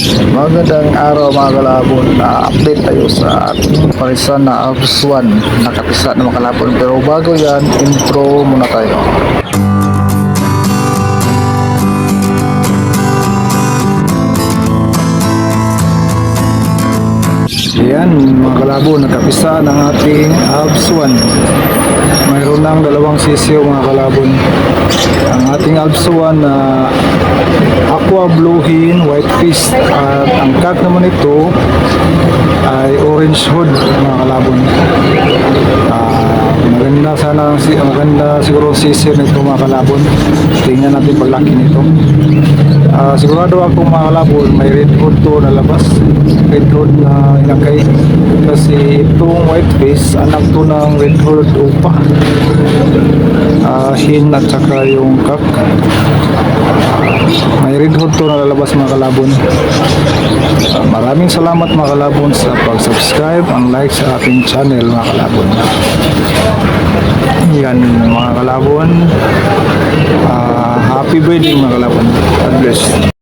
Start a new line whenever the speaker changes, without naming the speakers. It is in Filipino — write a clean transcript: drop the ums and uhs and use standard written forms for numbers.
Magandang araw mga kalabon, na update tayo sa ating parisan na Alps 1 nakapisa na mga kalabon, pero bago yan intro muna tayo. Yan mga kalabon, nakapisa ng ating Alps 1. Mayroon ng dalawang sisiyo mga kalabon. Ang ating Alps 1 na aqua blue hin, white fish, at ang cat naman ito ay orange hood mga kalabon. Maganda siguro sisiyo nito mga kalabon. Tingnan natin paglaki nito. Sigurado ako mga kalabon may red hood to na labas, red hood na inakay, kasi itong white fish anak to ng red hood upa, hin at saka yung kak. May red hood to na lalabas mga kalabon. Maraming salamat mga kalabon sa pag-subscribe and like sa ating channel mga kalabon. Yan mga kalabon, happy birthday mga kalabon. God bless.